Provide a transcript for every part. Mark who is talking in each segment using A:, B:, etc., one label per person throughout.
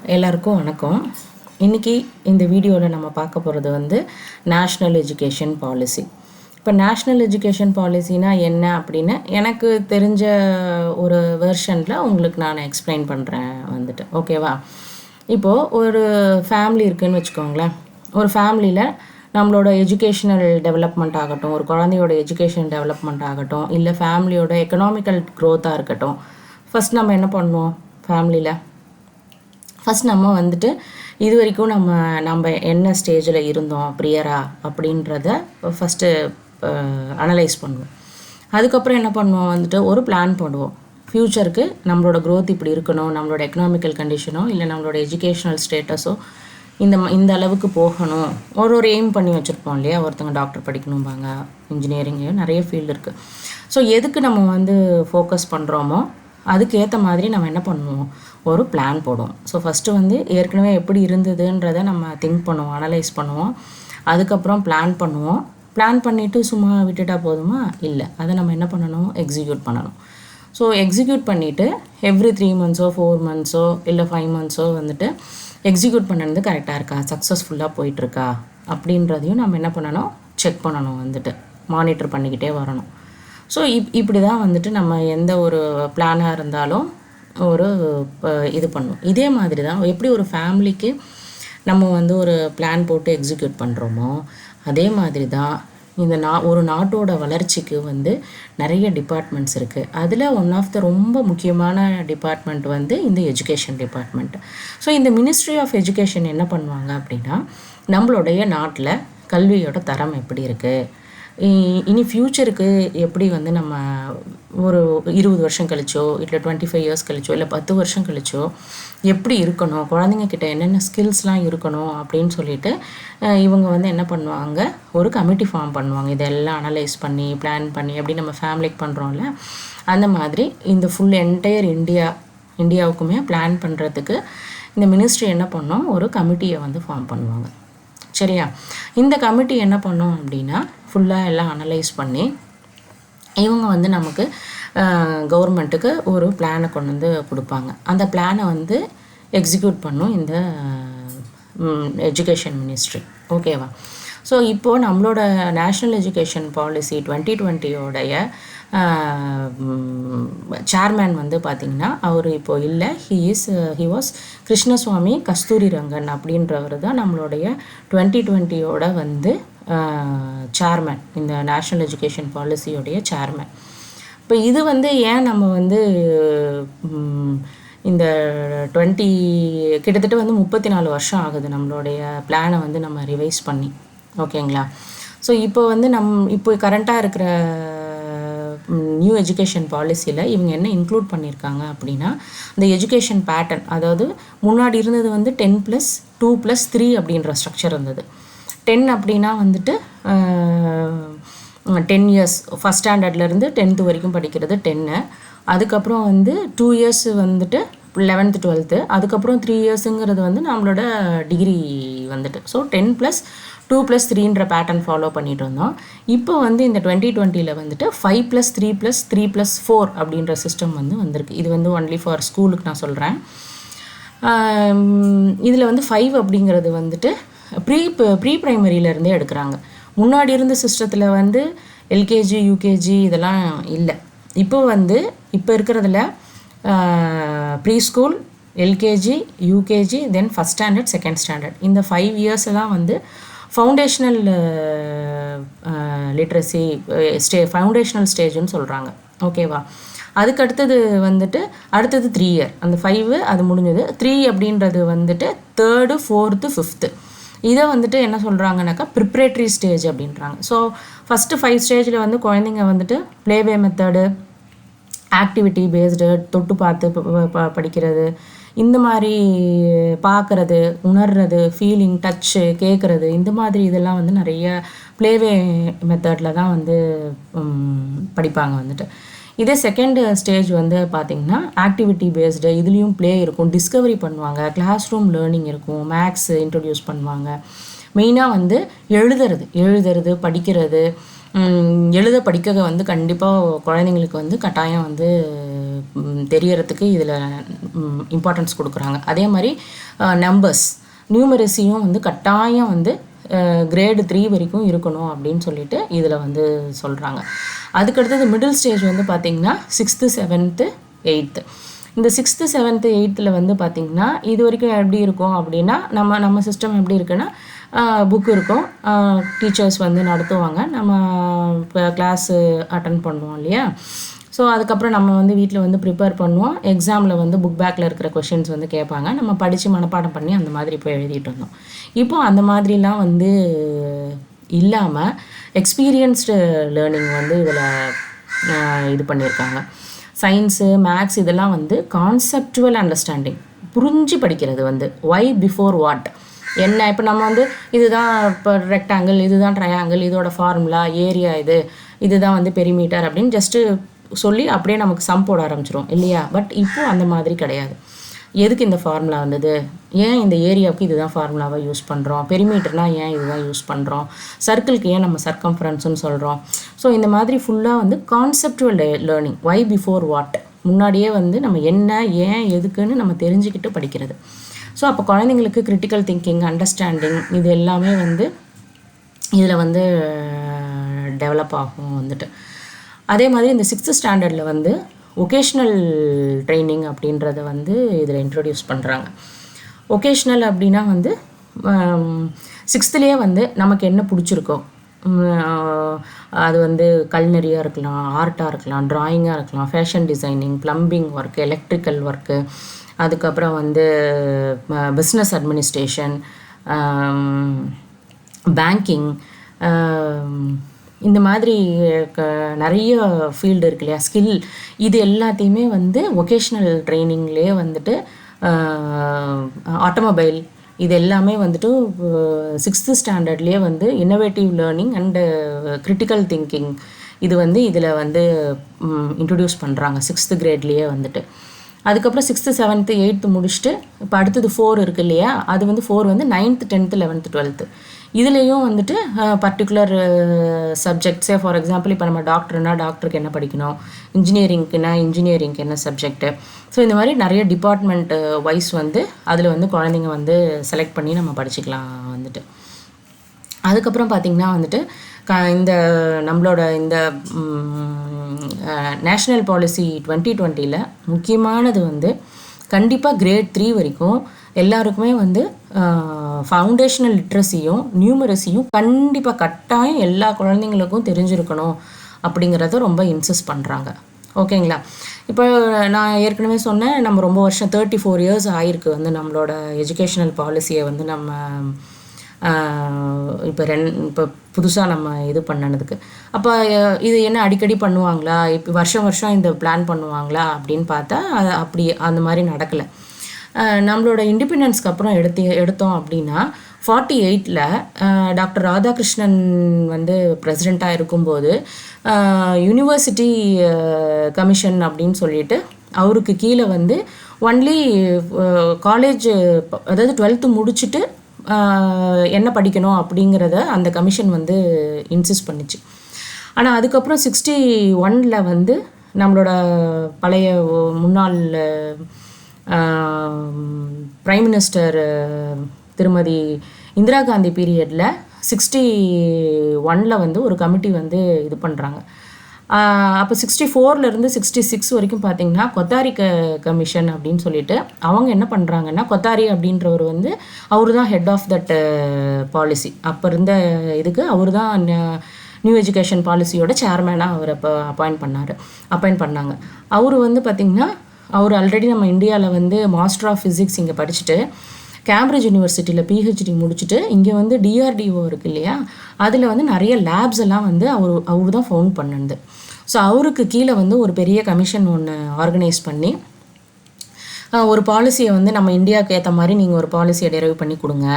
A: எல்லாருக்கும் வணக்கம். இன்றைக்கி இந்த வீடியோவில் நம்ம பார்க்க போகிறது வந்து நேஷ்னல் எஜுகேஷன் பாலிசி. இப்போ நேஷ்னல் எஜுகேஷன் பாலிசினா என்ன அப்படின்னு எனக்கு தெரிஞ்ச ஒரு வெர்ஷனில் உங்களுக்கு நான் எக்ஸ்பிளைன் பண்ணுறேன் வந்துட்டு. ஓகேவா? இப்போது ஒரு ஃபேமிலி இருக்குதுன்னு வச்சுக்கோங்களேன். ஒரு ஃபேமிலியில் நம்மளோட எஜுகேஷ்னல் டெவலப்மெண்ட் ஆகட்டும், ஒரு குழந்தையோட எஜுகேஷன் டெவலப்மெண்ட் ஆகட்டும், இல்லை ஃபேமிலியோட எக்கனாமிக்கல் க்ரோத்தாக இருக்கட்டும், ஃபஸ்ட் நம்ம என்ன பண்ணுவோம்? ஃபேமிலியில் ஃபஸ்ட் நம்ம வந்துட்டு இது வரைக்கும் நம்ம என்ன ஸ்டேஜில் இருந்தோம் ப்ரியரா அப்படின்றத ஃபஸ்ட்டு அனலைஸ் பண்ணுவோம். அதுக்கப்புறம் என்ன பண்ணுவோம்? வந்துட்டு ஒரு பிளான் பண்ணுவோம். ஃப்யூச்சருக்கு நம்மளோட க்ரோத் இப்படி இருக்கணும், நம்மளோட எக்கனாமிக்கல் கண்டிஷனோ இல்லை நம்மளோட எஜுகேஷ்னல் ஸ்டேட்டஸோ இந்த அளவுக்கு போகணும். ஒரு எய்ம் பண்ணி வச்சுருப்போம் இல்லையா? ஒருத்தங்க டாக்டர் படிக்கணும்பாங்க, இன்ஜினியரிங்கு, நிறைய ஃபீல்டு இருக்குது. ஸோ எதுக்கு நம்ம வந்து ஃபோக்கஸ் பண்ணுறோமோ அதுக்கேற்ற மாதிரி நம்ம என்ன பண்ணுவோம்? ஒரு பிளான் போடுவோம். ஸோ ஃபஸ்ட்டு வந்து ஏற்கனவே எப்படி இருந்ததுன்றதை நம்ம திங்க் பண்ணுவோம், அனலைஸ் பண்ணுவோம். அதுக்கப்புறம் பிளான் பண்ணுவோம். பிளான் பண்ணிவிட்டு சும்மா விட்டுட்டா போதுமா? இல்லை, அதை நம்ம என்ன பண்ணணும்? எக்ஸிக்யூட் பண்ணணும். ஸோ எக்ஸிக்யூட் பண்ணிவிட்டு எவ்ரி 3 monthsோ 4 monthsோ இல்லை 5 monthsோ வந்துட்டு எக்ஸிக்யூட் பண்ணது கரெக்டாக இருக்கா, சக்ஸஸ்ஃபுல்லாக போயிட்டுருக்கா அப்படின்றதையும் நம்ம என்ன பண்ணணும்? செக் பண்ணணும், வந்துட்டு மானிட்டர் பண்ணிக்கிட்டே வரணும். ஸோ இப்படி தான் வந்துட்டு நம்ம எந்த ஒரு பிளானாக இருந்தாலும் ஒரு இது பண்ணுவோம். இதே மாதிரி தான் எப்படி ஒரு ஃபேமிலிக்கு நம்ம வந்து ஒரு பிளான் போட்டு எக்ஸிக்யூட் பண்ணுறோமோ அதே மாதிரி தான் இந்த ஒரு நாட்டோட வளர்ச்சிக்கு வந்து நிறைய டிபார்ட்மெண்ட்ஸ் இருக்குது. அதில் ஒன் ஆஃப் த ரொம்ப முக்கியமான டிபார்ட்மெண்ட் வந்து இந்த எஜுகேஷன் டிபார்ட்மெண்ட். ஸோ இந்த மினிஸ்ட்ரி ஆஃப் எஜுகேஷன் என்ன பண்ணுவாங்க அப்படின்னா, நம்மளுடைய நாட்டில் கல்வியோட தரம் எப்படி இருக்குது, இனி ஃப்யூச்சருக்கு எப்படி வந்து நம்ம ஒரு 20 வருஷம் கழிச்சோ இல்லை 25 years கழிச்சோ இல்லை 10 வருஷம் கழிச்சோ எப்படி இருக்கணும், குழந்தைங்கக்கிட்ட என்னென்ன ஸ்கில்ஸ்லாம் இருக்கணும் அப்படின்னு சொல்லிட்டு இவங்க வந்து என்ன பண்ணுவாங்க? ஒரு கமிட்டி ஃபார்ம் பண்ணுவாங்க. இதெல்லாம் அனலைஸ் பண்ணி பிளான் பண்ணி எப்படி நம்ம ஃபேமிலிக்கு பண்ணுறோம்ல அந்த மாதிரி இந்த ஃபுல் என்டையர் இந்தியாவுக்குமே பிளான் பண்ணுறதுக்கு இந்த மினிஸ்ட்ரி என்ன பண்ணோம்? ஒரு கமிட்டியை வந்து ஃபார்ம் பண்ணுவாங்க. சரியா? இந்த கமிட்டி என்ன பண்ணோம் அப்படின்னா ஃபுல்லாக எல்லாம் அனலைஸ் பண்ணி இவங்க வந்து நமக்கு கவர்மெண்ட்டுக்கு ஒரு பிளானை கொண்டு வந்து கொடுப்பாங்க. அந்த பிளானை வந்து எக்ஸிக்யூட் பண்ணும் இந்த எஜுகேஷன் மினிஸ்ட்ரி. ஓகேவா? ஸோ இப்போது நம்மளோட நேஷ்னல் எஜுகேஷன் பாலிசி 2020 சேர்மேன் வந்து பார்த்திங்கன்னா அவர் இப்போது இல்லை. ஹி வாஸ் கிருஷ்ணசுவாமி கஸ்தூரிரங்கன் அப்படின்றவர் தான் நம்மளுடைய 2020 வந்து சேர்மேன், இந்த நேஷ்னல் எஜுகேஷன் பாலிசியோடைய சேர்மேன். இப்போ இது வந்து ஏன் நம்ம வந்து இந்த கிட்டத்தட்ட வந்து 34 வருஷம் ஆகுது நம்மளுடைய பிளானை வந்து நம்ம ரிவைஸ் பண்ணி. ஓகேங்களா? ஸோ இப்போ வந்து இப்போ கரண்ட்டாக இருக்கிற நியூ எஜுகேஷன் பாலிசியில் இவங்க என்ன இன்க்ளூட் பண்ணியிருக்காங்க அப்படின்னா, இந்த எஜுகேஷன் பேட்டர்ன், அதாவது முன்னாடி இருந்தது வந்து 10+2+3 அப்படின்ற ஸ்ட்ரக்சர் இருந்தது. 10 அப்படின்னா வந்துட்டு 10 years, ஃபஸ்ட் ஸ்டாண்டர்ட்லேருந்து 10th வரைக்கும் படிக்கிறது 10. அதுக்கப்புறம் வந்து 2 years வந்துட்டு 11th 12th, அதுக்கப்புறம் 3 yearsங்கிறது வந்து நம்மளோட டிகிரி வந்துட்டு. ஸோ 10+2+3ன்ற பேட்டர்ன் ஃபாலோ பண்ணிட்டு இருந்தோம். இப்போ வந்து இந்த 2020 வந்துட்டு 5+3+3+4 அப்படின்ற சிஸ்டம் வந்து வந்திருக்கு. இது வந்து ஒன்லி ஃபார் ஸ்கூலுக்கு நான் சொல்கிறேன். இதில் வந்து 5 அப்படிங்கிறது வந்துட்டு ப்ரீ ப்ரைமரியிலேருந்தே எடுக்கிறாங்க. முன்னாடி இருந்த சிஸ்டத்தில் வந்து எல்கேஜி யூகேஜி இதெல்லாம் இல்லை. இப்போ இருக்கிறதுல pre school, LKG, UKG, then first standard, second standard, இந்த 5 years தான் வந்து ஃபவுண்டேஷ்னல் லிட்ரஸி ஃபவுண்டேஷ்னல் ஸ்டேஜ்னு சொல்கிறாங்க. ஓகேவா? அதுக்கு அடுத்தது 3 year, அந்த 5 அது முடிஞ்சது. 3 அப்படின்றது வந்துட்டு 3rd, 4th, 5th. இதை வந்துட்டு என்ன சொல்கிறாங்கனாக்கா ப்ரிப்ரேட்டரி ஸ்டேஜ் அப்படின்றாங்க. ஸோ ஃபஸ்ட்டு 5 ஸ்டேஜில் வந்து குழந்தைங்க வந்துட்டு ப்ளேவே மெத்தடு, ஆக்டிவிட்டி பேஸ்டு, தொட்டு பார்த்து படிக்கிறது, இந்த மாதிரி பார்க்குறது, உணர்றது, ஃபீலிங், டச்சு, கேட்குறது, இந்த மாதிரி இதெல்லாம் வந்து நிறைய ப்ளேவே மெத்தடில் தான் வந்து படிப்பாங்க வந்துட்டு. இதே செகண்ட் ஸ்டேஜ் வந்து பார்த்திங்கன்னா ஆக்டிவிட்டி பேஸ்டு, இதுலேயும் ப்ளே இருக்கும், டிஸ்கவரி பண்ணுவாங்க, கிளாஸ் ரூம் லேர்னிங் இருக்கும், மேக்ஸ் இன்ட்ரடியூஸ் பண்ணுவாங்க. மெயினாக வந்து எழுதுறது, படிக்கிறது, எழுத படிக்க வந்து கண்டிப்பாக குழந்தைங்களுக்கு வந்து கட்டாயம் வந்து தெரியறதுக்கு இதில் இம்பார்ட்டன்ஸ் கொடுக்குறாங்க. அதே மாதிரி நம்பர்ஸ் நியூமரசியும் வந்து கட்டாயம் வந்து கிரேடு 3 வரைக்கும் இருக்கணும் அப்படின்னு சொல்லிட்டு இதில் வந்து சொல்கிறாங்க. அதுக்கடுத்தது மிடில் ஸ்டேஜ் வந்து பார்த்திங்கன்னா 6th 7th 8th. இந்த 6th 7th 8th வந்து பார்த்திங்கன்னா இது வரைக்கும் எப்படி இருக்கும் அப்படின்னா நம்ம சிஸ்டம் எப்படி இருக்குன்னா புக் இருக்கும், டீச்சர்ஸ் வந்து நடத்துவாங்க, நம்ம இப்போ கிளாஸு அட்டன் பண்ணுவோம் இல்லையா. ஸோ அதுக்கப்புறம் நம்ம வந்து வீட்டில் வந்து ப்ரிப்பேர் பண்ணுவோம். எக்ஸாமில் வந்து புக் பேக்கில் இருக்கிற கொஷின்ஸ் வந்து கேட்பாங்க, நம்ம படித்து மனப்பாடம் பண்ணி அந்த மாதிரி இப்போ எழுதிட்டு இருந்தோம். இப்போது அந்த மாதிரிலாம் வந்து இல்லாமல் எக்ஸ்பீரியன்ஸ்டு லேர்னிங் வந்து இதில் இது பண்ணியிருக்காங்க. சயின்ஸு மேக்ஸ் இதெல்லாம் வந்து கான்செப்டுவல் அண்டர்ஸ்டாண்டிங், புரிஞ்சு படிக்கிறது வந்து ஒய் பிஃபோர் வாட் என்ன. இப்போ நம்ம வந்து இதுதான் இப்போ ரெக்டாங்கிள், இதுதான் ட்ரையாங்கிள், இதோட ஃபார்முலா, ஏரியா இதுதான் வந்து பெரிமீட்டர் அப்படின்னு ஜஸ்ட்டு சொல்லி அப்படியே நமக்கு சம் போட ஆரம்பிச்சிரும் இல்லையா. பட் இப்போது அந்த மாதிரி கிடையாது. எதுக்கு இந்த ஃபார்முலா வந்தது, ஏன் இந்த ஏரியாவுக்கு இதுதான் ஃபார்முலாவை யூஸ் பண்ணுறோம், பெரிமீட்டர்னால் ஏன் இதுதான் யூஸ் பண்ணுறோம், சர்க்கிளுக்கு ஏன் நம்ம சர்க்கம்ஃபரன்ஸ்னு சொல்கிறோம். ஸோ இந்த மாதிரி ஃபுல்லாக வந்து conceptual learning, why before what, முன்னாடியே வந்து நம்ம என்ன ஏன் எதுக்குன்னு நம்ம தெரிஞ்சுக்கிட்டு படிக்கிறது. ஸோ அப்போ குழந்தைங்களுக்கு கிரிட்டிக்கல் திங்கிங், அண்டர்ஸ்டாண்டிங் இது எல்லாமே வந்து இதில் வந்து டெவலப் ஆகும் வந்துட்டு. அதே மாதிரி இந்த 6th ஸ்டாண்டர்டில் வந்து ஒகேஷ்னல் ட்ரைனிங் அப்படின்றத வந்து இதில் இன்ட்ரடியூஸ் பண்ணுறாங்க. ஒகேஷ்னல் அப்படின்னா வந்து 6thலேயே வந்து நமக்கு என்ன பிடிச்சிருக்கோ, அது வந்து கல்னரியாக இருக்கலாம், ஆர்ட்டாக இருக்கலாம், ட்ராயிங்காக இருக்கலாம், fashion designing, plumbing work, electrical work, அதுக்கப்புறம் வந்து பிஸ்னஸ் அட்மினிஸ்ட்ரேஷன், பேங்கிங், இந்த மாதிரி நிறைய ஃபீல்டு இருக்கு இல்லையா, ஸ்கில், இது எல்லாத்தையுமே வந்து ஒகேஷ்னல் ட்ரைனிங்லேயே வந்துட்டு ஆட்டோமொபைல் இது எல்லாமே வந்துட்டு 6th ஸ்டாண்டர்ட்லேயே வந்து innovative learning and critical thinking இது வந்து இதில் வந்து இன்ட்ரடியூஸ் பண்ணுறாங்க 6th கிரேட்லேயே வந்துட்டு. அதுக்கப்புறம் 6th 7th 8th முடிச்சுட்டு இப்போ அடுத்தது 4 இருக்குது இல்லையா, அது வந்து 4 வந்து 9th 10th 11th 12th இதுலேயும் வந்துட்டு பர்டிகுலர் சப்ஜெக்ட்ஸே. ஃபார் எக்ஸாம்பிள் இப்போ நம்ம டாக்டர்னா டாக்டருக்கு என்ன படிக்கணும், இன்ஜினியரிங்க்குனா இன்ஜினியரிங்க்கு என்ன சப்ஜெக்ட்டு. ஸோ இந்த மாதிரி நிறைய டிபார்ட்மெண்ட் வைஸ் வந்து அதில் வந்து குழந்தைங்க வந்து செலக்ட் பண்ணி நம்ம படிச்சுக்கலாம் வந்துட்டு. அதுக்கப்புறம் பார்த்திங்கன்னா வந்துட்டு இந்த நம்மளோட இந்த நேஷ்னல் பாலிசி 2020 முக்கியமானது வந்து கண்டிப்பாக கிரேட் 3 வரைக்கும் எல்லாருக்குமே வந்து ஃபவுண்டேஷனல் லிட்ரஸியும் நியூமரசியும் கண்டிப்பாக கட்டாயம் எல்லா குழந்தைங்களுக்கும் தெரிஞ்சிருக்கணும் அப்படிங்கிறத ரொம்ப இன்சிஸ்ட் பண்ணுறாங்க. ஓகேங்களா. இப்போ நான் ஏற்கனவே சொன்னேன், நம்ம ரொம்ப வருஷம் 34 years ஆகிருக்கு வந்து நம்மளோட எஜுகேஷ்னல் பாலிசியை வந்து நம்ம இப்போ புதுசாக நம்ம இது பண்ணனதுக்கு. அப்போ இது என்ன அடிக்கடி பண்ணுவாங்களா, இப்போ வருஷம் இந்த பிளான் பண்ணுவாங்களா அப்படின்னு பார்த்தா அப்படி அந்த மாதிரி நடக்கலை. நம்மளோட இண்டிபெண்டன்ஸ்க்கு அப்புறம் எடுத்தோம் அப்படின்னா 48ல் டாக்டர் ராதாகிருஷ்ணன் வந்து பிரசிடெண்ட்டாக இருக்கும்போது யூனிவர்சிட்டி கமிஷன் அப்படின்னு சொல்லிட்டு அவருக்கு கீழே வந்து ஒன்லி காலேஜ், அதாவது 12th முடிச்சுட்டு என்ன படிக்கணும் அப்படிங்கிறத அந்த கமிஷன் வந்து இன்சிஸ்ட் பண்ணிச்சு. ஆனால் அதுக்கப்புறம் 61ல் வந்து நம்மளோட பழைய முன்னாள் பிரைம் மினிஸ்டர் திருமதி இந்திரா காந்தி பீரியடில் 61ல் வந்து ஒரு கமிட்டி வந்து இது பண்ணுறாங்க. அப்போ 64லேருந்து 66 வரைக்கும் பார்த்திங்கன்னா கொத்தாரி கமிஷன் அப்படின்னு சொல்லிட்டு அவங்க என்ன பண்ணுறாங்கன்னா, கொத்தாரி அப்படின்றவர் வந்து அவர் தான் ஹெட் ஆஃப் தட் பாலிசி. அப்போ இருந்த இதுக்கு அவர் தான் நியூ எஜுகேஷன் பாலிசியோட சேர்மேனாக அவர் அப்போ அப்பாயிண்ட் பண்ணாங்க. அவர் வந்து பார்த்திங்கன்னா அவர் ஆல்ரெடி நம்ம இந்தியாவில் வந்து மாஸ்டர் ஆஃப் ஃபிசிக்ஸ் இங்கே படிச்சுட்டு கேம்பிரிட்ஜ் யூனிவர்சிட்டியில் பிஹெச்டி முடிச்சுட்டு இங்கே வந்து டிஆர்டிஓ இருக்குது இல்லையா, அதில் வந்து நிறைய லேப்ஸ் எல்லாம் வந்து அவர் தான் ஃபவுண்ட் பண்ணுது. ஸோ அவருக்கு கீழே வந்து ஒரு பெரிய கமிஷன் ஒன்று ஆர்கனைஸ் பண்ணி ஒரு பாலிசியை வந்து நம்ம இந்தியாவுக்கு ஏற்ற மாதிரி நீங்கள் ஒரு பாலிசியை டெரைவ் பண்ணி கொடுங்க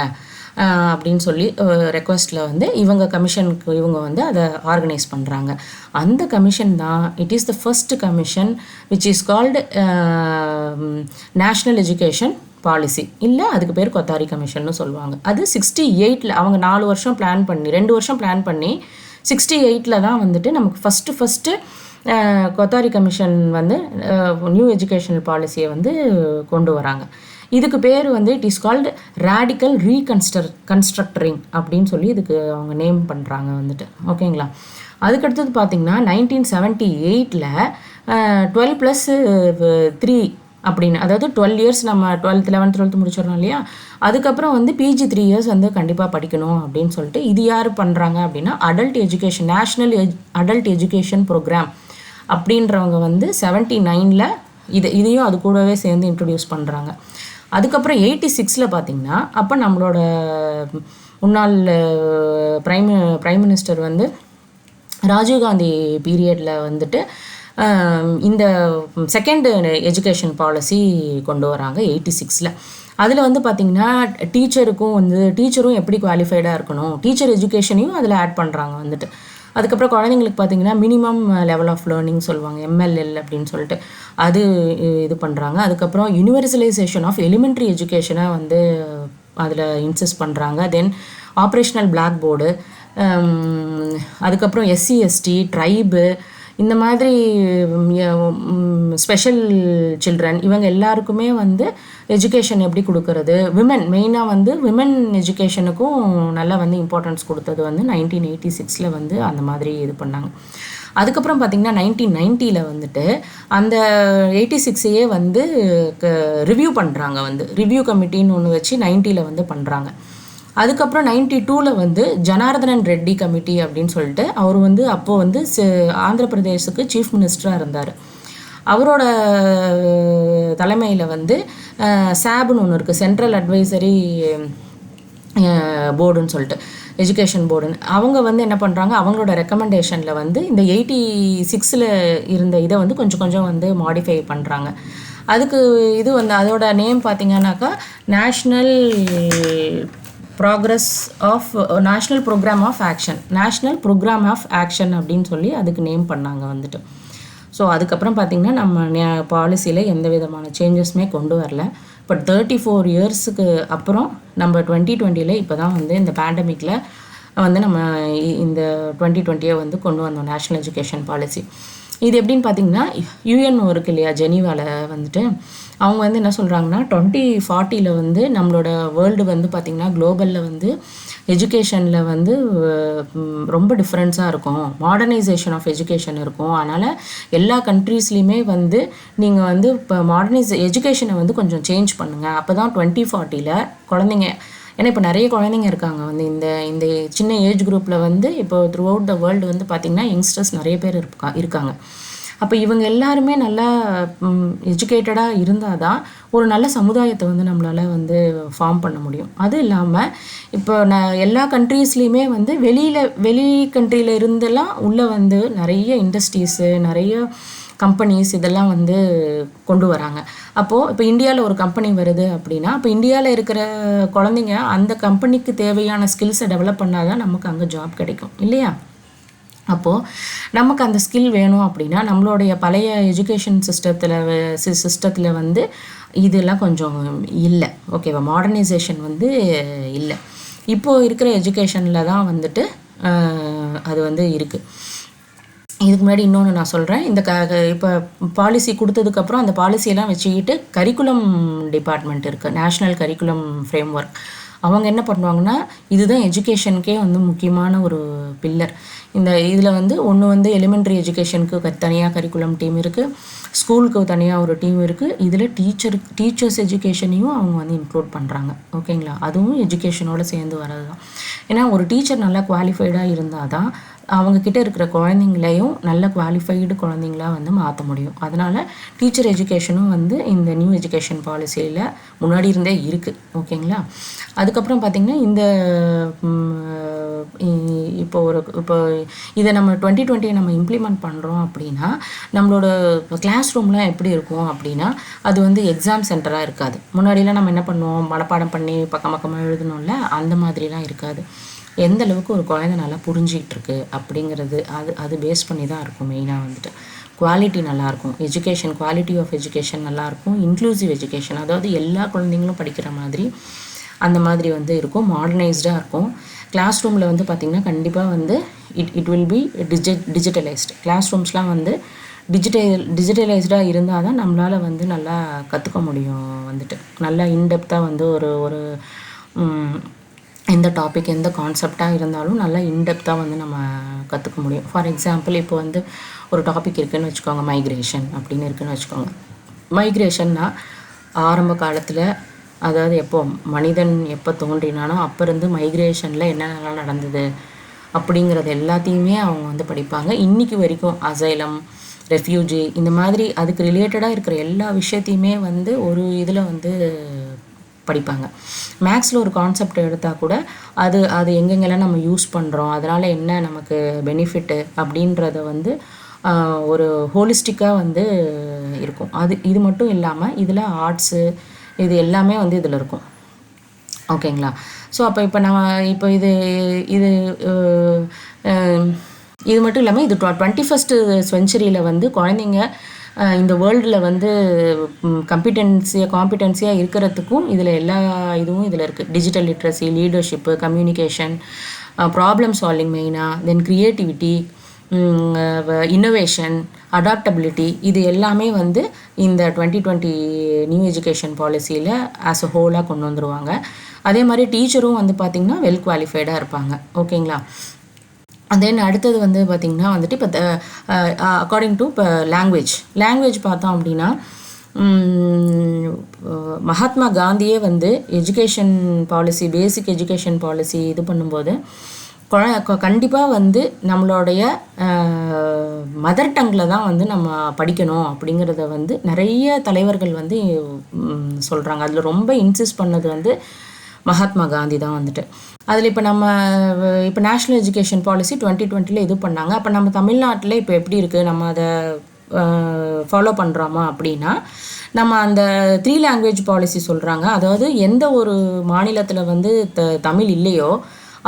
A: அப்படின்னு சொல்லி ரெக்வஸ்ட்டில் வந்து இவங்க வந்து அதை ஆர்கனைஸ் பண்ணுறாங்க. அந்த கமிஷன் தான் it is the first commission which is called national education policy, இல்லை அதுக்கு பேர் கொத்தாரி கமிஷன்னு சொல்லுவாங்க. அது 68ல் அவங்க 2 வருஷம் பிளான் பண்ணி 68ல் தான் வந்துட்டு நமக்கு ஃபஸ்ட்டு கொத்தாரி கமிஷன் வந்து நியூ எஜுகேஷனல் பாலிசியை வந்து கொண்டு வராங்க. இதுக்கு பேர் வந்து இட் இஸ் கால்டு ரேடிக்கல் கன்ஸ்ட்ரக்டரிங் அப்படின்னு சொல்லி இதுக்கு அவங்க நேம் பண்ணுறாங்க வந்துட்டு. ஓகேங்களா. அதுக்கடுத்தது பார்த்திங்கன்னா 1978 12+3 அப்படின்னு, அதாவது 12 இயர்ஸ் நம்ம 12th 11th 12th முடிச்சிடறோம் இல்லையா, அதுக்கப்புறம் வந்து பிஜி 3 இயர்ஸ் வந்து கண்டிப்பாக படிக்கணும் அப்படின்னு சொல்லிட்டு இது யார் பண்ணுறாங்க அப்படின்னா adult education, national adult education programme அப்படின்றவங்க வந்து 79 இதையும் அது கூடவே சேர்ந்து இன்ட்ரடியூஸ் பண்ணுறாங்க. அதுக்கப்புறம் 86 பார்த்திங்கன்னா அப்போ நம்மளோட முன்னாள் பிரைம் மினிஸ்டர் வந்து ராஜீவ்காந்தி பீரியடில் வந்துட்டு இந்த செகண்ட் எஜுகேஷன் பாலிசி கொண்டு வராங்க 86. அதில் வந்து பார்த்திங்கன்னா டீச்சரும் எப்படி குவாலிஃபைடாக இருக்கணும், டீச்சர் எஜுகேஷனையும் அதில் ஆட் பண்ணுறாங்க வந்துட்டு. அதுக்கப்புறம் குழந்தைங்களுக்கு பார்த்திங்கன்னா மினிமம் லெவல் ஆஃப் லேர்னிங் சொல்லுவாங்க, MLL அப்படின்னு சொல்லிட்டு அது இது பண்ணுறாங்க. அதுக்கப்புறம் யூனிவர்சலைசேஷன் ஆஃப் எலிமெண்ட்ரி எஜுகேஷனை வந்து அதில் இன்சிஸ்ட் பண்ணுறாங்க. தென் ஆப்ரேஷனல் பிளாக் போர்டு, அதுக்கப்புறம் SC ST ட்ரைபு, இந்த மாதிரி ஸ்பெஷல் சில்ட்ரன் இவங்க எல்லாருக்குமே வந்து எஜுகேஷன் எப்படி கொடுக்கறது, மெயினாக வந்து விமன் எஜுகேஷனுக்கும் நல்லா வந்து இம்பார்ட்டன்ஸ் கொடுத்தது வந்து 1986 வந்து அந்த மாதிரி இது பண்ணாங்க. அதுக்கப்புறம் பார்த்திங்கன்னா 1990 வந்துட்டு அந்த 86 வந்து ரிவ்யூ பண்ணுறாங்க, வந்து ரிவ்யூ கமிட்டின்னு ஒன்று வச்சு 90 வந்து பண்ணுறாங்க. அதுக்கப்புறம் 92 வந்து ஜனார்தனன் ரெட்டி கமிட்டி அப்படின்னு சொல்லிட்டு அவர் வந்து அப்போது வந்து ஆந்திர பிரதேசுக்கு சீஃப் மினிஸ்டராக இருந்தார். அவரோட தலைமையில் வந்து சாப்னு ஒன்று இருக்குது, சென்ட்ரல் அட்வைசரி போர்டுன்னு சொல்லிட்டு எஜுகேஷன் போர்டுன்னு. அவங்க வந்து என்ன பண்ணுறாங்க, அவங்களோட ரெக்கமெண்டேஷனில் வந்து இந்த 86 இருந்த இதை வந்து கொஞ்சம் வந்து மாடிஃபை பண்ணுறாங்க. அதுக்கு இது வந்து அதோட நேம் பார்த்திங்கன்னாக்கா நேஷ்னல் ப்ரோக்ராம் ஆஃப் ஆக்ஷன் அப்படின்னு சொல்லி அதுக்கு நேம் பண்ணாங்க வந்துட்டு. ஸோ அதுக்கப்புறம் பார்த்திங்கன்னா நம்ம பாலிசியில் எந்த விதமான சேஞ்சஸுமே கொண்டு வரல. பட் 34 இயர்ஸுக்கு அப்புறம் நம்ம 2020 இப்போ தான் வந்து இந்த பேண்டமிக்கில் வந்து நம்ம இந்த 2020 வந்து கொண்டு வந்தோம் நேஷ்னல் எஜுகேஷன் பாலிசி. இது எப்படின்னு பார்த்திங்கன்னா யுஎன்ஓ இருக்கு இல்லையா, ஜெனீவாவில் வந்துட்டு அவங்க வந்து என்ன சொல்கிறாங்கன்னா 2040 வந்து நம்மளோட வேர்ல்டு வந்து பார்த்திங்கன்னா குளோபலில் வந்து எஜுகேஷனில் வந்து ரொம்ப டிஃப்ரென்ஸாக இருக்கும், மாடர்னைசேஷன் ஆஃப் எஜுகேஷன் இருக்கும். அதனால் எல்லா கண்ட்ரீஸ்லேயுமே வந்து நீங்கள் வந்து இப்போ எஜுகேஷனை வந்து கொஞ்சம் சேஞ்ச் பண்ணுங்கள். அப்போ தான் 2040 குழந்தைங்க, ஏன்னா இப்போ நிறைய குழந்தைங்க இருக்காங்க வந்து இந்த சின்ன ஏஜ் குரூப்பில் வந்து இப்போ த்ரூ அவுட் த வேர்ல்டு வந்து பார்த்திங்கன்னா யங்ஸ்டர்ஸ் நிறைய பேர் இருக்காங்க. அப்போ இவங்க எல்லாருமே நல்லா எஜுகேட்டடாக இருந்தால் தான் ஒரு நல்ல சமுதாயத்தை வந்து நம்மளால் வந்து ஃபார்ம் பண்ண முடியும். அது இல்லாமல் இப்போ எல்லா கண்ட்ரீஸ்லேயுமே வந்து வெளி கண்ட்ரியில் இருந்தெல்லாம் உள்ளே வந்து நிறைய இண்டஸ்ட்ரீஸு, நிறைய கம்பெனிஸ் இதெல்லாம் வந்து கொண்டு வராங்க. அப்போது இப்போ இந்தியாவில் ஒரு கம்பெனி வருது அப்படின்னா இப்போ இந்தியாவில் இருக்கிற குழந்தைங்க அந்த கம்பெனிக்கு தேவையான ஸ்கில்ஸை டெவலப் பண்ணால் தான் நமக்கு அங்கே ஜாப் கிடைக்கும் இல்லையா. அப்போது நமக்கு அந்த ஸ்கில் வேணும் அப்படின்னா நம்மளுடைய பழைய எஜுகேஷன் சிஸ்டத்தில் வந்து இதெல்லாம் கொஞ்சம் இல்லை, ஓகேவா. மாடர்னைசேஷன் வந்து இல்லை. இப்போது இருக்கிற எஜுகேஷனில் தான் வந்துட்டு அது வந்து இருக்குது. இதுக்கு முன்னாடி இன்னொன்று நான் சொல்கிறேன், இந்த இப்போ பாலிசி கொடுத்ததுக்கப்புறம் அந்த பாலிசியெல்லாம் வச்சுக்கிட்டு கரிக்குலம் டிபார்ட்மெண்ட் இருக்குது, நேஷ்னல் கரிக்குலம் ஃப்ரேம் ஒர்க். அவங்க என்ன பண்ணுவாங்கன்னா இதுதான் எஜுகேஷனுக்கே வந்து முக்கியமான ஒரு பில்லர். இதில் வந்து ஒன்று வந்து எலிமெண்ட்ரி எஜுகேஷனுக்கு தனியாக கரிக்குலம் டீம் இருக்குது, ஸ்கூலுக்கு தனியாக ஒரு டீம் இருக்குது. இதில் டீச்சர்ஸ் எஜுகேஷனையும் அவங்க வந்து இன்க்ளூட் பண்ணுறாங்க, ஓகேங்களா. அதுவும் எஜுகேஷனோடு சேர்ந்து வர்றது தான். ஏன்னா ஒரு டீச்சர் நல்லா குவாலிஃபைடாக இருந்தால் தான் அவங்கக்கிட்ட இருக்கிற குழந்தைங்களையும் நல்ல குவாலிஃபைடு குழந்தைங்களாக வந்து மாற்ற முடியும். அதனால் டீச்சர் எஜுகேஷனும் வந்து இந்த நியூ எஜுகேஷன் பாலிசியில் முன்னாடி இருந்தே இருக்குது, ஓகேங்களா. அதுக்கப்புறம் பார்த்திங்கன்னா இப்போ இதை நம்ம 2020 நம்ம இம்ப்ளிமெண்ட் பண்ணுறோம் அப்படின்னா நம்மளோட கிளாஸ் ரூம்லாம் எப்படி இருக்கும் அப்படின்னா அது வந்து எக்ஸாம் சென்டராக இருக்காது. முன்னாடிலாம் நம்ம என்ன பண்ணுவோம், மனப்பாடம் பண்ணி பக்கமாக எழுதணும்ல, அந்த மாதிரிலாம் இருக்காது. எந்த அளவுக்கு ஒரு குழந்தை நல்லா புரிஞ்சிக்கிட்டு இருக்கு அப்படிங்கிறது அது பேஸ் பண்ணி தான் இருக்கும். மெயினாக வந்துட்டு குவாலிட்டி நல்லாயிருக்கும், எஜுகேஷன் குவாலிட்டி ஆஃப் எஜுகேஷன் நல்லாயிருக்கும், இன்க்ளூசிவ் எஜுகேஷன், அதாவது எல்லா குழந்தைங்களும் படிக்கிற மாதிரி அந்த மாதிரி வந்து இருக்கும், மாடர்னைஸ்டாக இருக்கும். கிளாஸ் ரூமில் வந்து பார்த்திங்கன்னா கண்டிப்பாக வந்து it will be digitalised. Class ரூம்ஸ்லாம் வந்து டிஜிட்டலைஸ்டாக இருந்தால் தான் நம்மளால் வந்து நல்லா கற்றுக்க முடியும் வந்துட்டு. நல்லா இன்டெப்த்தாக வந்து ஒரு ஒரு எந்த டாபிக் எந்த கான்செப்டாக இருந்தாலும் நல்லா இன்டெப்த்தாக வந்து நம்ம கற்றுக்க முடியும். ஃபார் எக்ஸாம்பிள் இப்போ வந்து ஒரு டாபிக் இருக்குதுன்னு வச்சுக்கோங்க, மைக்ரேஷன் அப்படின்னு இருக்குதுன்னு வச்சுக்கோங்க. மைக்ரேஷன்னா ஆரம்ப காலத்தில், அதாவது எப்போ மனிதன் எப்போ தோன்றினானோ அப்போ இருந்து மைக்ரேஷனில் என்னென்னலாம் நடந்தது அப்படிங்கிறது எல்லாத்தையுமே அவங்க வந்து படிப்பாங்க. இன்றைக்கி வரைக்கும் அசைலம், ரெஃப்யூஜி, இந்த மாதிரி அதுக்கு ரிலேட்டடாக இருக்கிற எல்லா விஷயத்தையுமே வந்து ஒரு இதில் வந்து படிப்பாங்க. மேக்ஸில் ஒரு கான்செப்ட் எடுத்தால் கூட அது அது எங்கெங்கெல்லாம் நம்ம யூஸ் பண்ணுறோம், அதனால் என்ன நமக்கு பெனிஃபிட்டு அப்படின்றத வந்து ஒரு ஹோலிஸ்டிக்காக வந்து இருக்கும். இது மட்டும் இல்லாமல் இதில் ஆர்ட்ஸு இது எல்லாமே வந்து இதில் இருக்கும். ஓகேங்களா? ஸோ அப்போ இப்போ இது இது இது மட்டும் இல்லாமல் இது 21st செஞ்சுரியில் வந்து குழந்தைங்க இந்த வேர்ல்டில் வந்து காம்பிடென்சியாக இருக்கிறதுக்கும் இதில் எல்லா இதுவும் இதில் இருக்குது. Digital literacy, leadership, communication, problem solving மெயினாக, தென் க்ரியேட்டிவிட்டி, இன்னோவேஷன், அடாப்டபிலிட்டி, இது எல்லாமே வந்து இந்த 2020 நியூ எஜுகேஷன் பாலிசியில் ஆஸ் அ ஹோலாக கொண்டு வந்துடுவாங்க. அதே மாதிரி டீச்சரும் வந்து பார்த்திங்கன்னா வெல் குவாலிஃபைடாக இருப்பாங்க. ஓகேங்களா? தென் அடுத்தது வந்து பார்த்திங்கன்னா வந்துட்டு இப்போ அக்கார்டிங் டு இப்போ லாங்குவேஜ் பார்த்தோம் அப்படின்னா மகாத்மா காந்தியே வந்து எஜுகேஷன் பாலிசி, பேசிக் எஜுகேஷன் பாலிசி இது பண்ணும்போது கண்டிப்பாக வந்து நம்மளுடைய மதர் டங்கில் தான் வந்து நம்ம படிக்கணும் அப்படிங்கிறத வந்து நிறைய தலைவர்கள் வந்து சொல்கிறாங்க. அதில் ரொம்ப இன்சிஸ்ட் பண்ணது வந்து மகாத்மா காந்தி தான் வந்துட்டு. அதில் இப்போ நேஷ்னல் எஜுகேஷன் பாலிசி 2020 இது பண்ணாங்க. அப்போ நம்ம தமிழ்நாட்டில் இப்போ எப்படி இருக்குது, நம்ம அதை ஃபாலோ பண்ணுறோமா அப்படின்னா, நம்ம அந்த 3 லாங்குவேஜ் பாலிசி சொல்கிறாங்க. அதாவது எந்த ஒரு மாநிலத்தில் வந்து தமிழ் இல்லையோ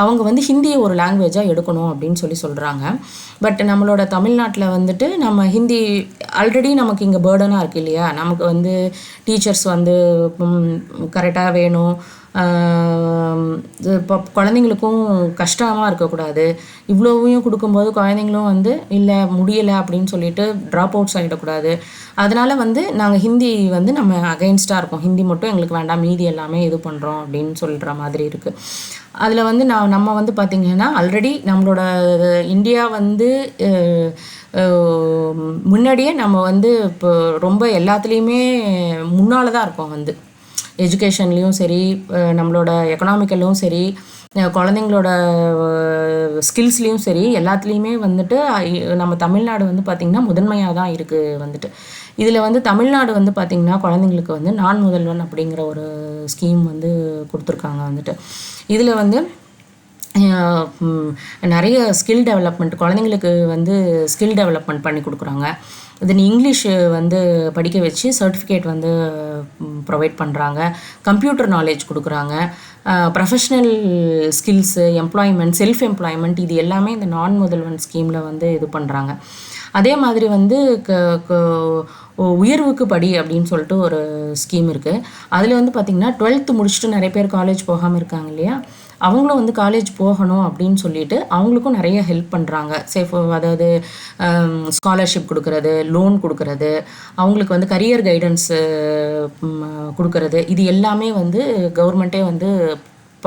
A: அவங்க வந்து ஹிந்தியை ஒரு லாங்குவேஜாக எடுக்கணும் அப்படின்னு சொல்கிறாங்க. பட் நம்மளோட தமிழ்நாட்டில் வந்துட்டு நம்ம ஹிந்தி ஆல்ரெடி நமக்கு இங்கே பேர்டனாக இருக்குது இல்லையா. நமக்கு வந்து டீச்சர்ஸ் வந்து கரெக்டாக வேணும், இப்போ குழந்தைங்களுக்கும் கஷ்டமாக இருக்கக்கூடாது. இவ்வளோவையும் கொடுக்கும்போது குழந்தைங்களும் வந்து இல்லை முடியலை அப்படின்னு சொல்லிட்டு ட்ராப் அவுட்ஸ் ஆகிடக்கூடாது. அதனால் வந்து நாங்கள் ஹிந்தி வந்து நம்ம அகைன்ஸ்டாக இருக்கோம், ஹிந்தி மட்டும் எங்களுக்கு வேண்டாம், மீதி எல்லாமே இது பண்ணுறோம் அப்படின்னு சொல்கிற மாதிரி இருக்குது. அதில் வந்து நம்ம வந்து பார்த்திங்கன்னா ஆல்ரெடி நம்மளோட இந்தியா வந்து முன்னாடியே நம்ம வந்து இப்போ ரொம்ப எல்லாத்துலேயுமே முன்னால் தான் இருக்கோம். வந்து எஜுகேஷன்லேயும் சரி, நம்மளோட எக்கனாமிக்கலும் சரி, குழந்தைங்களோட ஸ்கில்ஸ்லேயும் சரி, எல்லாத்துலேயுமே வந்துட்டு நம்ம தமிழ்நாடு வந்து பார்த்திங்கன்னா முதன்மையாக தான் இருக்குது வந்துட்டு. இதில் வந்து தமிழ்நாடு வந்து பார்த்திங்கன்னா குழந்தைங்களுக்கு வந்து நான் முதல்வன் அப்படிங்கிற ஒரு ஸ்கீம் வந்து கொடுத்துருக்காங்க வந்துட்டு. இதில் வந்து நிறைய ஸ்கில் டெவலப்மெண்ட், குழந்தைங்களுக்கு வந்து ஸ்கில் டெவலப்மெண்ட் பண்ணி கொடுக்குறாங்க. தென் இங்கிலீஷ் வந்து படிக்க வச்சு சர்டிஃபிகேட் வந்து ப்ரொவைட் பண்ணுறாங்க. கம்ப்யூட்டர் நாலேஜ் கொடுக்குறாங்க. Professional skills, employment, self employment, இது எல்லாமே இந்த நான் முதல்வன் ஸ்கீமில் வந்து இது பண்ணுறாங்க. அதே மாதிரி வந்து உயர்வுக்கு படி அப்படின்னு சொல்லிட்டு ஒரு ஸ்கீம் இருக்குது. அதில் வந்து பார்த்திங்கன்னா 12th முடிச்சுட்டு நிறைய பேர் காலேஜ் போகாமல் இருக்காங்க இல்லையா, அவங்களும் வந்து காலேஜ் போகணும் அப்படின்னு சொல்லிட்டு அவங்களுக்கும் நிறைய ஹெல்ப் பண்ணுறாங்க. அதாவது ஸ்காலர்ஷிப் கொடுக்கறது, லோன் கொடுக்கறது, அவங்களுக்கு வந்து கரியர் கைடன்ஸு கொடுக்கறது, இது எல்லாமே வந்து கவர்மெண்ட்டே வந்து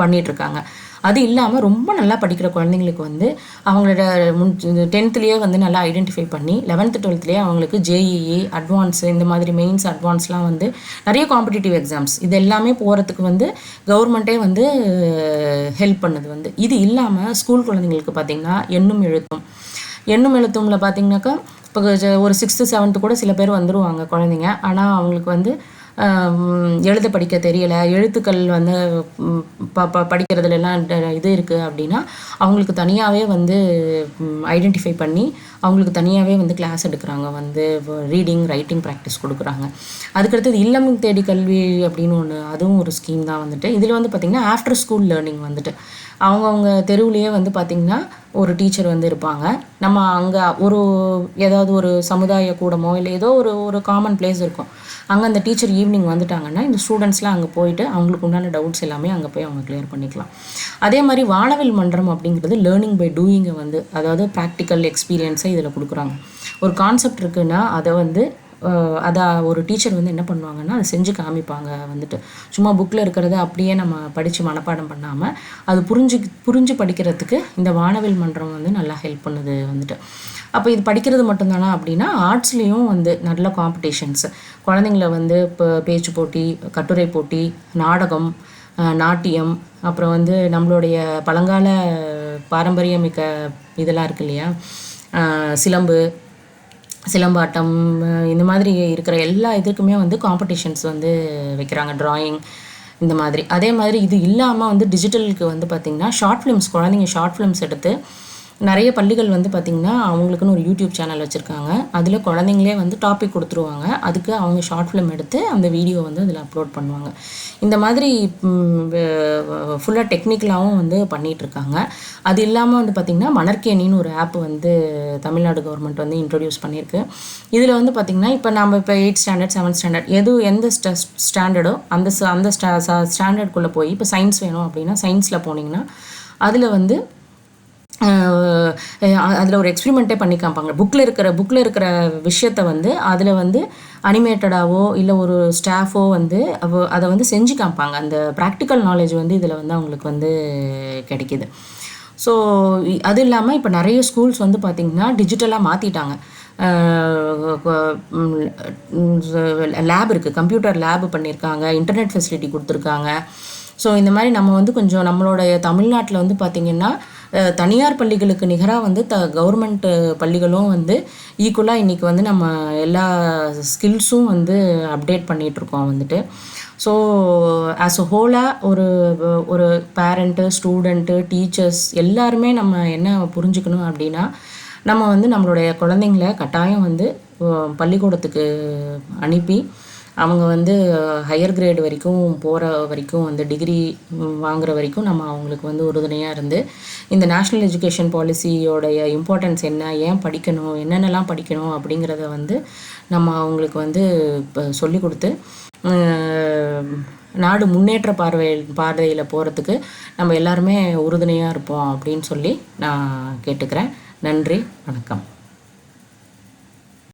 A: பண்ணிகிட்ருக்காங்க. அது இல்லாமல் ரொம்ப நல்லா படிக்கிற குழந்தைங்களுக்கு வந்து அவங்களோட 10th வந்து நல்லா ஐடென்டிஃபை பண்ணி 11th 12th அவங்களுக்கு ஜேஇஇ, அட்வான்ஸு, இந்த மாதிரி மெயின்ஸ் அட்வான்ஸ்லாம் வந்து நிறைய காம்படிட்டிவ் எக்ஸாம்ஸ் இது எல்லாமே போகிறதுக்கு வந்து கவர்மெண்ட்டே வந்து ஹெல்ப் பண்ணுது வந்து. இது இல்லாமல் ஸ்கூல் குழந்தைங்களுக்கு பார்த்திங்கன்னா எண்ணும் எழுத்தும்ல பார்த்திங்கனாக்கா இப்போ ஒரு 6th 7th கூட சில பேர் வந்துடுவாங்க குழந்தைங்க. ஆனால் அவங்களுக்கு வந்து எழுத படிக்க தெரியலை, எழுத்துக்கள் வந்து படிக்கிறதுலாம் இது இருக்குது அப்படின்னா அவங்களுக்கு தனியாகவே வந்து ஐடென்டிஃபை பண்ணி அவங்களுக்கு தனியாகவே வந்து கிளாஸ் எடுக்கிறாங்க, வந்து ரீடிங் ரைட்டிங் ப்ராக்டிஸ் கொடுக்குறாங்க. அதுக்கடுத்தது இல்லம் தேடி கல்வி அப்படின்னு ஒன்று, அதுவும் ஒரு ஸ்கீம் தான் வந்துட்டு. இதில் வந்து பார்த்திங்கன்னா ஆஃப்டர் ஸ்கூல் லேர்னிங் வந்துட்டு அவங்கவுங்க தெருவுலேயே வந்து பார்த்திங்கன்னா ஒரு டீச்சர் வந்து இருப்பாங்க. நம்ம அங்கே ஏதாவது ஒரு சமுதாய கூடமோ இல்லை ஏதோ ஒரு காமன் பிளேஸ் இருக்கும், அங்கே அந்த டீச்சர் ஈவினிங் வந்துட்டாங்கன்னா இந்த ஸ்டூடெண்ட்ஸ்லாம் அங்கே போயிட்டு அவங்களுக்கு உண்டான டவுட்ஸ் எல்லாமே அங்கே போய் அவங்க கிளியர் பண்ணிக்கலாம். அதே மாதிரி வானவில் மன்றம் அப்படிங்கிறது லேர்னிங் பை டூயிங்கை வந்து, அதாவது ப்ராக்டிக்கல் எக்ஸ்பீரியன்ஸை இதில் கொடுக்குறாங்க. ஒரு கான்செப்ட் இருக்குன்னா அதை வந்து அதை ஒரு டீச்சர் வந்து என்ன பண்ணுவாங்கன்னா அதை செஞ்சு காமிப்பாங்க. வந்துட்டு சும்மா புக்கில் இருக்கிறத அப்படியே நம்ம படித்து மனப்பாடம் பண்ணாமல் அது புரிஞ்சு படிக்கிறதுக்கு இந்த வானவில் மன்றம் வந்து நல்லா ஹெல்ப் பண்ணுது வந்துட்டு. அப்போ இது படிக்கிறது மட்டும்தானா அப்படின்னா, ஆர்ட்ஸ்லேயும் வந்து நல்ல காம்படிஷன்ஸ், குழந்தைங்கள வந்து இப்போ பேச்சு போட்டி, கட்டுரை போட்டி, நாடகம், நாட்டியம், அப்புறம் வந்து நம்மளுடைய பழங்கால பாரம்பரியமிக்க இதெல்லாம் இருக்கு இல்லையா, சிலம்பாட்டம், இந்த மாதிரி இருக்கிற எல்லா இதுக்குமே வந்து காம்படிஷன்ஸ் வந்து வைக்கிறாங்க, ட்ராயிங் இந்த மாதிரி. அதே மாதிரி இது இல்லாமல் வந்து டிஜிட்டலுக்கு வந்து பார்த்திங்கன்னா ஷார்ட் ஃபிலிம்ஸ், குழந்தைங்க ஷார்ட் ஃபிலிம்ஸ் எடுத்து நிறைய பள்ளிகள் வந்து பார்த்திங்கன்னா அவங்களுக்குன்னு ஒரு யூடியூப் சேனல் வச்சுருக்காங்க. அதில் குழந்தைங்களே வந்து டாபிக் கொடுத்துருவாங்க, அதுக்கு அவங்க ஷார்ட் ஃபிலிம் எடுத்து அந்த வீடியோ வந்து அதில் அப்லோட் பண்ணுவாங்க. இந்த மாதிரி ஃபுல்லாக டெக்னிக்கலாகவும் வந்து பண்ணிகிட்ருக்காங்க. அது இல்லாமல் வந்து பார்த்திங்கன்னா மணற்கேணின்னு ஒரு ஆப் வந்து தமிழ்நாடு கவர்மெண்ட் வந்து இன்ட்ரடியூஸ் பண்ணியிருக்கு. இதில் வந்து பார்த்திங்கன்னா இப்போ நம்ம இப்போ 8th ஸ்டாண்டர்ட் 7th ஸ்டாண்டர்ட் எந்த ஸ்டாண்டர்டோ அந்த ஸ்டாண்டர்டுக்குள்ளே போய் இப்போ சயின்ஸ் வேணும் அப்படின்னா சயின்ஸில் போனீங்கன்னா அதில் வந்து அதில் ஒரு எக்ஸ்பிரிமெண்ட்டே பண்ணி காமிப்பாங்க. புக்கில் இருக்கிற விஷயத்தை வந்து அதில் வந்து அனிமேட்டடாவோ இல்லை ஒரு ஸ்டாஃபோ வந்து அதை வந்து செஞ்சு காமிப்பாங்க. அந்த ப்ராக்டிக்கல் நாலேஜ் வந்து இதில் வந்து அவங்களுக்கு வந்து கிடைக்கிது. ஸோ அது இல்லாமல் இப்போ நிறைய ஸ்கூல்ஸ் வந்து பார்த்திங்கன்னா டிஜிட்டலாக மாற்றிட்டாங்க. லேப் இருக்குது, கம்ப்யூட்டர் லேபு பண்ணியிருக்காங்க, இன்டர்நெட் ஃபெசிலிட்டி கொடுத்துருக்காங்க. ஸோ இந்த மாதிரி நம்ம வந்து கொஞ்சம் நம்மளுடைய தமிழ்நாட்டில் வந்து பார்த்திங்கன்னா தனியார் பள்ளிகளுக்கு நிகராக வந்து கவர்மெண்ட் பள்ளிகளும் வந்து ஈக்குவலாக இன்றைக்கி வந்து நம்ம எல்லா ஸ்கில்ஸும் வந்து அப்டேட் பண்ணிகிட்ருக்கோம் வந்துட்டு. ஸோ ஆஸ் அ ஹோலாக ஒரு பேரண்ட்டு, ஸ்டூடெண்ட்டு, டீச்சர்ஸ் எல்லாருமே நம்ம என்ன புரிஞ்சுக்கணும் அப்படின்னா, நம்ம வந்து நம்மளுடைய குழந்தைங்கள கட்டாயம் வந்து பள்ளிக்கூடத்துக்கு அனுப்பி அவங்க வந்து ஹையர் கிரேடு வரைக்கும் போகிற வரைக்கும் வந்து டிகிரி வாங்குகிற வரைக்கும் நம்ம அவங்களுக்கு வந்து உறுதுணையாக இருந்து இந்த நேஷ்னல் எஜுகேஷன் பாலிசியோடைய இம்பார்ட்டன்ஸ் என்ன, ஏன் படிக்கணும், என்னென்னலாம் படிக்கணும் அப்படிங்கிறத வந்து நம்ம அவங்களுக்கு வந்து இப்போ சொல்லி கொடுத்து நாடு முன்னேற்ற பாதையில் போகிறதுக்கு நம்ம எல்லாருமே உறுதுணையாக இருப்போம் அப்படின்னு சொல்லி நான் கேட்டுக்கிறேன். நன்றி, வணக்கம்.